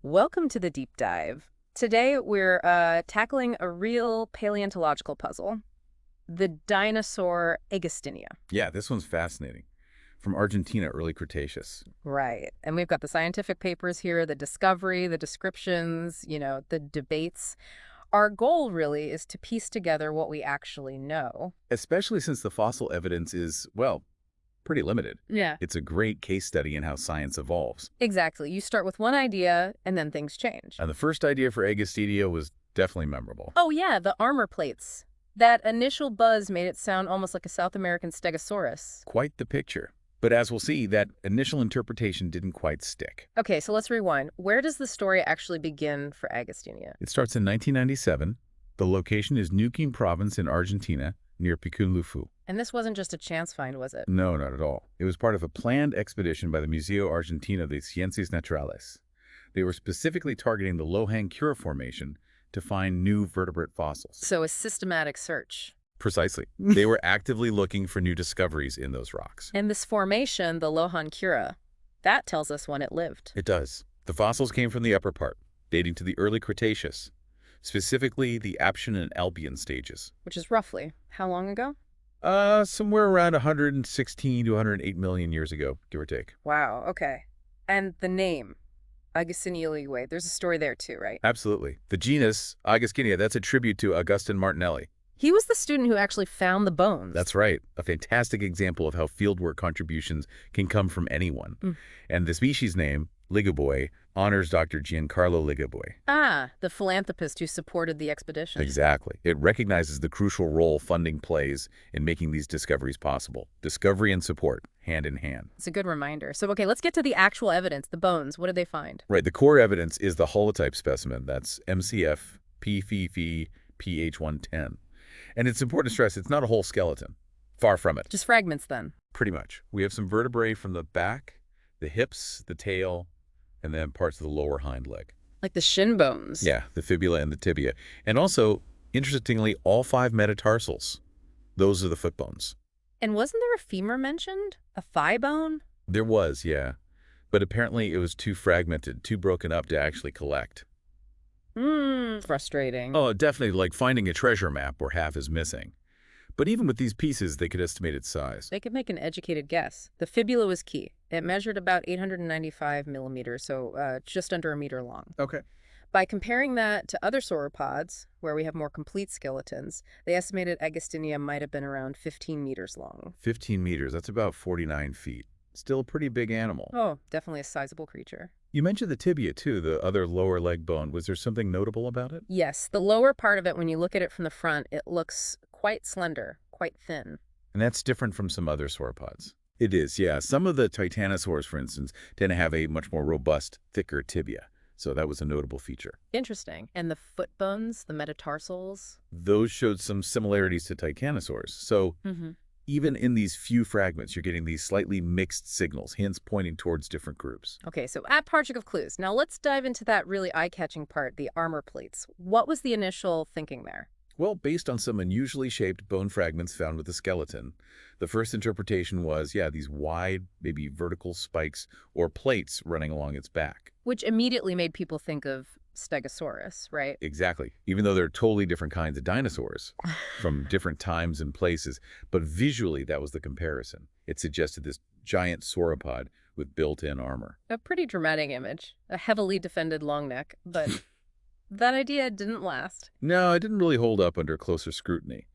Welcome to the deep dive. Today we're tackling a real paleontological puzzle, the dinosaur Agustinia. Yeah, this one's fascinating. From Argentina, early Cretaceous. Right. And we've got the scientific papers here, the discovery, the descriptions, the debates. Our goal really is to piece together what we actually know. Especially since the fossil evidence is, well, pretty limited. Yeah. It's a great case study in how science evolves. Exactly. You start with one idea and then things change. And the first idea for Agustinia was definitely memorable. Oh, yeah, the armor plates. That initial buzz made it sound almost like a South American stegosaurus. Quite the picture. But as we'll see, that initial interpretation didn't quite stick. Okay, so let's rewind. Where does the story actually begin for Agustinia? It starts in 1997. The location is Neuquén province in Argentina, near Picunlufu. And this wasn't just a chance find, was it? No, not at all. It was part of a planned expedition by the Museo Argentino de Ciencias Naturales. They were specifically targeting the Lohan Cura Formation to find new vertebrate fossils. So a systematic search. Precisely. They were actively looking for new discoveries in those rocks. And this formation, the Lohan Cura, that tells us when it lived. It does. The fossils came from the upper part, dating to the early Cretaceous, specifically the Aptian and Albian stages. Which is roughly how long ago? Somewhere around 116 to 108 million years ago, give or take. Wow, okay. And the name, Agustinia, there's a story there too, right? Absolutely. The genus, Agustinia, that's a tribute to Augustin Martinelli. He was the student who actually found the bones. That's right. A fantastic example of how fieldwork contributions can come from anyone. And the species name, Ligaboi, honors Dr. Giancarlo Ligaboi. Ah, the philanthropist who supported the expedition. Exactly. It recognizes the crucial role funding plays in making these discoveries possible. Discovery and support, hand in hand. It's a good reminder. So, okay, let's get to the actual evidence, the bones. What did they find? Right. The core evidence is the holotype specimen. That's MCF PFF PH110. And it's important to stress it's not a whole skeleton. Far from it. Just fragments then. Pretty much. We have some vertebrae from the back, the hips, the tail, and then parts of the lower hind leg. Like the shin bones. Yeah, the fibula and the tibia. And also, interestingly, all 5 metatarsals. Those are the foot bones. And wasn't there a femur mentioned? A thigh bone? There was, yeah. But apparently it was too fragmented, too broken up to actually collect. Frustrating. Oh, definitely like finding a treasure map where half is missing. But even with these pieces, they could estimate its size. They could make an educated guess. The fibula was key. It measured about 895 millimeters, so just under a meter long. Okay. By comparing that to other sauropods, where we have more complete skeletons, they estimated Agustinia might have been around 15 meters long. 15 meters, that's about 49 feet. Still a pretty big animal. Oh, definitely a sizable creature. You mentioned the tibia, too, the other lower leg bone. Was there something notable about it? Yes, the lower part of it, when you look at it from the front, it looks quite slender, quite thin. And that's different from some other sauropods. It is, yeah. Some of the titanosaurs, for instance, tend to have a much more robust, thicker tibia. So that was a notable feature. Interesting. And the foot bones, the metatarsals? Those showed some similarities to titanosaurs. So even in these few fragments, you're getting these slightly mixed signals, hints pointing towards different groups. Okay, so at Project of Clues. Now let's dive into that really eye-catching part, the armor plates. What was the initial thinking there? Well, based on some unusually shaped bone fragments found with the skeleton, the first interpretation was, yeah, these wide, maybe vertical spikes or plates running along its back. Which immediately made people think of Stegosaurus, right? Exactly. Even though they're totally different kinds of dinosaurs from different times and places. But visually, that was the comparison. It suggested this giant sauropod with built-in armor. A pretty dramatic image. A heavily defended long neck, but that idea didn't last. No, it didn't really hold up under closer scrutiny.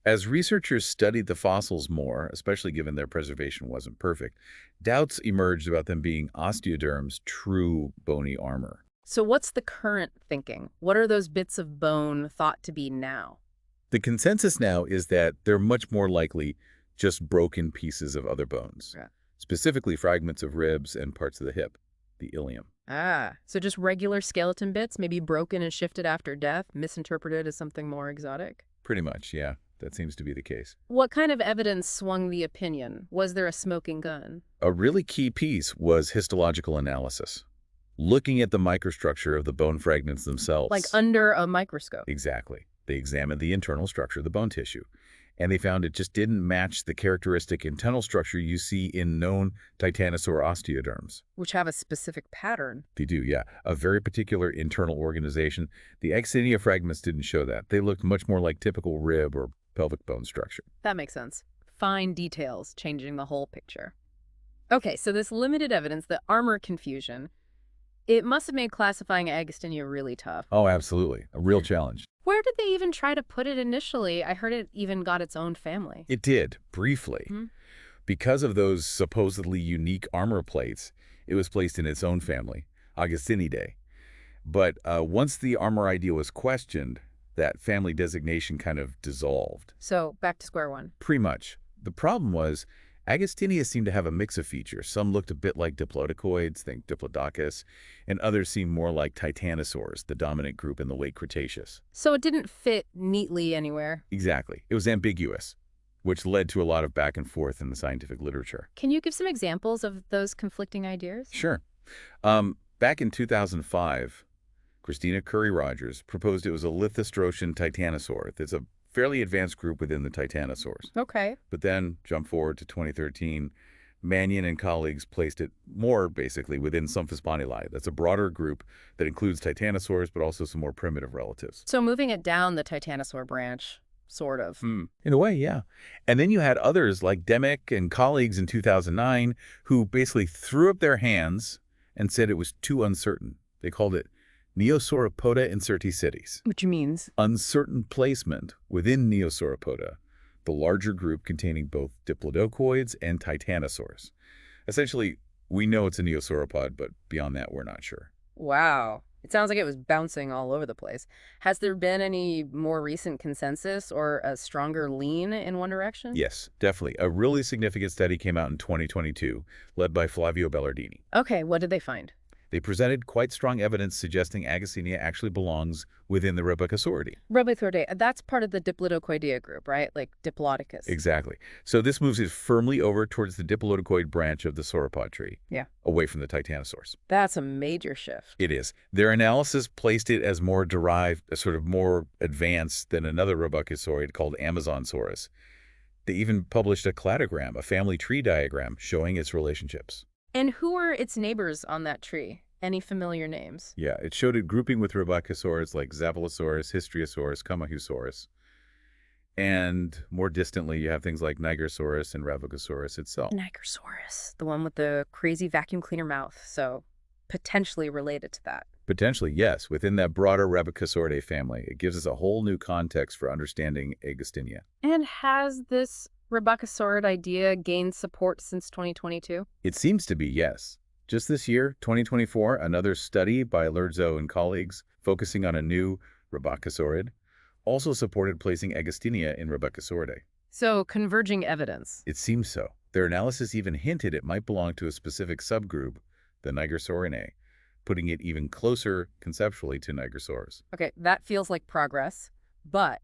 As researchers studied the fossils more, especially given their preservation wasn't perfect, doubts emerged about them being osteoderm's true bony armor. So what's the current thinking? What are those bits of bone thought to be now? The consensus now is that they're much more likely just broken pieces of other bones, specifically fragments of ribs and parts of the hip, the ilium. Ah, so just regular skeleton bits, maybe broken and shifted after death, misinterpreted as something more exotic? Pretty much, yeah. That seems to be the case. What kind of evidence swung the opinion? Was there a smoking gun? A really key piece was histological analysis. Looking at the microstructure of the bone fragments themselves. Like under a microscope? Exactly. They examined the internal structure of the bone tissue. and they found it just didn't match the characteristic internal structure you see in known titanosaur osteoderms. Which have a specific pattern. They do, yeah. A very particular internal organization. The Agustinia fragments didn't show that. They looked much more like typical rib or pelvic bone structure. That makes sense. Fine details changing the whole picture. Okay, so this limited evidence, the armor confusion, it must have made classifying Agustinia really tough. Oh, absolutely. A real challenge. Where did they even try to put it initially? I heard it even got its own family. It did, briefly. Hmm? Because of those supposedly unique armor plates, it was placed in its own family, Augustinidae. But once the armor idea was questioned, that family designation kind of dissolved. So, back to square one. Pretty much. The problem was, Agustinia seemed to have a mix of features. Some looked a bit like diplodocoids, think Diplodocus, and others seemed more like titanosaurs, the dominant group in the late Cretaceous. So it didn't fit neatly anywhere. Exactly. It was ambiguous, which led to a lot of back and forth in the scientific literature. Can you give some examples of those conflicting ideas? Sure. Back in 2005, Christina Curry-Rogers proposed it was a Lithostrosian titanosaur. It's a fairly advanced group within the titanosaurs. Okay. But then, jump forward to 2013, Mannion and colleagues placed it more, basically, within Symphospondyli. That's a broader group that includes titanosaurs, but also some more primitive relatives. So moving it down the titanosaur branch, sort of. In a way, yeah. And then you had others like Demick and colleagues in 2009 who basically threw up their hands and said it was too uncertain. They called it Neosauropoda incerti cities. Which means? Uncertain placement within Neosauropoda, the larger group containing both diplodocoids and titanosaurs. Essentially, we know it's a neosauropod, but beyond that, we're not sure. Wow. It sounds like it was bouncing all over the place. Has there been any more recent consensus or a stronger lean in one direction? Yes, definitely. A really significant study came out in 2022, led by Flavio Bellardini. Okay, what did they find? They presented quite strong evidence suggesting Agustinia actually belongs within the Rebbachisauridae. Rebbachisauridae, that's part of the Diplodocoidea group, right? Like Diplodocus. Exactly. So this moves it firmly over towards the diplodocoid branch of the sauropod tree. Yeah. Away from the titanosaurs. That's a major shift. It is. Their analysis placed it as more derived, sort of more advanced than another Rebbachisauridae called Amazonsaurus. They even published a cladogram, a family tree diagram, showing its relationships. And who are its neighbors on that tree? Any familiar names? Yeah, it showed it grouping with Rebbachisaurs like Zaphalosaurus, Histriosaurus, Kamahusaurus. And more distantly, you have things like Nigersaurus and Ravocasaurus itself. Nigersaurus, the one with the crazy vacuum cleaner mouth, so potentially related to that. Potentially, yes. Within that broader Rebbachisauridae family, it gives us a whole new context for understanding Agustinia. And has this Rebbachisauride idea gained support since 2022? It seems to be, yes. Just this year, 2024, another study by Lerzo and colleagues focusing on a new Rebbachisauride also supported placing Agustinia in Rebbachisauridae. So, converging evidence. It seems so. Their analysis even hinted it might belong to a specific subgroup, the Nigersaurinae, putting it even closer conceptually to Nigersaurs. Okay, that feels like progress, but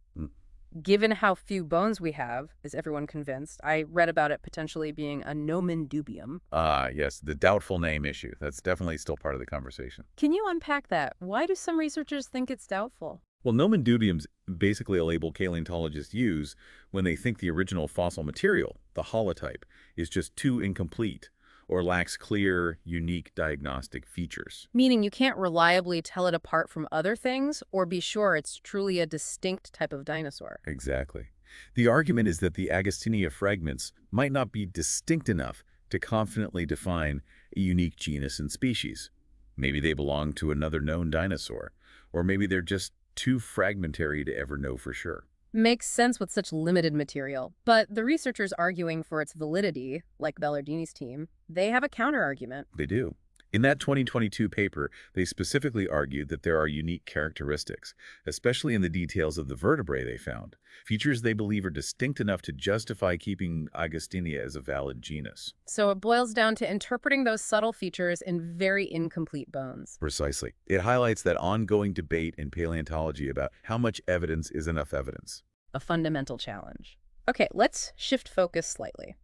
given how few bones we have, is everyone convinced? I read about it potentially being a nomen dubium. Ah, yes, the doubtful name issue. That's definitely still part of the conversation. Can you unpack that? Why do some researchers think it's doubtful? Well, nomen dubium's basically a label paleontologists use when they think the original fossil material, the holotype, is just too incomplete or lacks clear, unique diagnostic features. Meaning you can't reliably tell it apart from other things or be sure it's truly a distinct type of dinosaur. Exactly. The argument is that the Agustinia fragments might not be distinct enough to confidently define a unique genus and species. Maybe they belong to another known dinosaur, or maybe they're just too fragmentary to ever know for sure. Makes sense with such limited material, but the researchers arguing for its validity, like Bellardini's team, they have a counter-argument. They do. In that 2022 paper, they specifically argued that there are unique characteristics, especially in the details of the vertebrae they found, features they believe are distinct enough to justify keeping Agustinia as a valid genus. So it boils down to interpreting those subtle features in very incomplete bones. Precisely. It highlights that ongoing debate in paleontology about how much evidence is enough evidence. A fundamental challenge. Okay, let's shift focus slightly.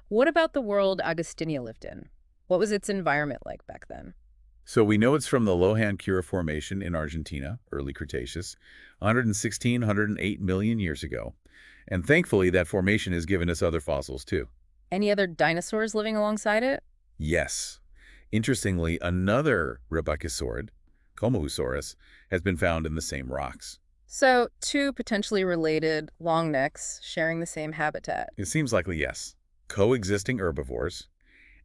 What about the world Agustinia lived in? What was its environment like back then? So we know it's from the Lohan Cura Formation in Argentina, early Cretaceous, 116, 108 million years ago. And thankfully, that formation has given us other fossils too. Any other dinosaurs living alongside it? Yes. Interestingly, another Rebecchusaurid, Comohusaurus, has been found in the same rocks. So, two potentially related long necks sharing the same habitat. It seems likely yes. Coexisting herbivores.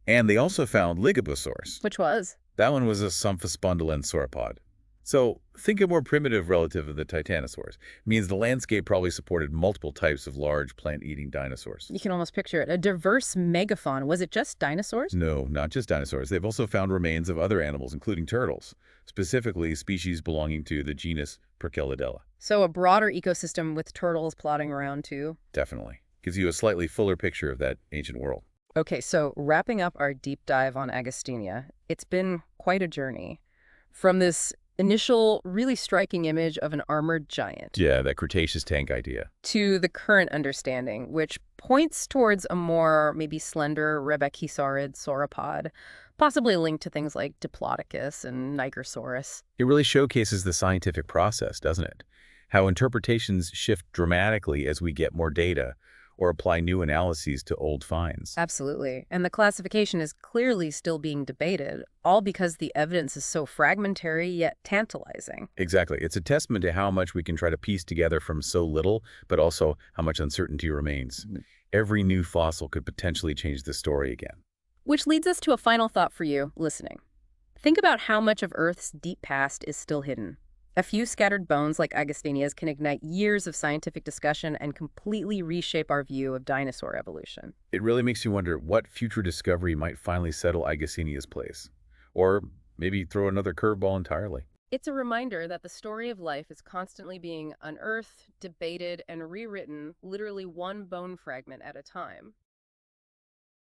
And they also found Ligobosaurus. Which was? That one was a Symphospondylans sauropod. So think a more primitive relative of the titanosaurs. It means the landscape probably supported multiple types of large plant-eating dinosaurs. You can almost picture it. A diverse megafauna. Was it just dinosaurs? No, not just dinosaurs. They've also found remains of other animals, including turtles, specifically species belonging to the genus Percelidella. So, a broader ecosystem with turtles plodding around too. Definitely. Gives you a slightly fuller picture of that ancient world. Okay, so wrapping up our deep dive on Agustinia, it's been quite a journey. From this initial, really striking image of an armored giant Yeah, that Cretaceous tank idea. to the current understanding, which points towards a more maybe slender Rebecchusaurid sauropod, possibly linked to things like Diplodocus and Nigersaurus. It really showcases the scientific process, doesn't it? How interpretations shift dramatically as we get more data or apply new analyses to old finds. Absolutely. And the classification is clearly still being debated, all because the evidence is so fragmentary yet tantalizing. Exactly. It's a testament to how much we can try to piece together from so little, but also how much uncertainty remains. Every new fossil could potentially change the story again. Which leads us to a final thought for you listening. Think about how much of Earth's deep past is still hidden. A few scattered bones like Agustinia's can ignite years of scientific discussion and completely reshape our view of dinosaur evolution. It really makes you wonder what future discovery might finally settle Agustinia's place. Or maybe throw another curveball entirely. It's a reminder that the story of life is constantly being unearthed, debated, and rewritten, literally one bone fragment at a time.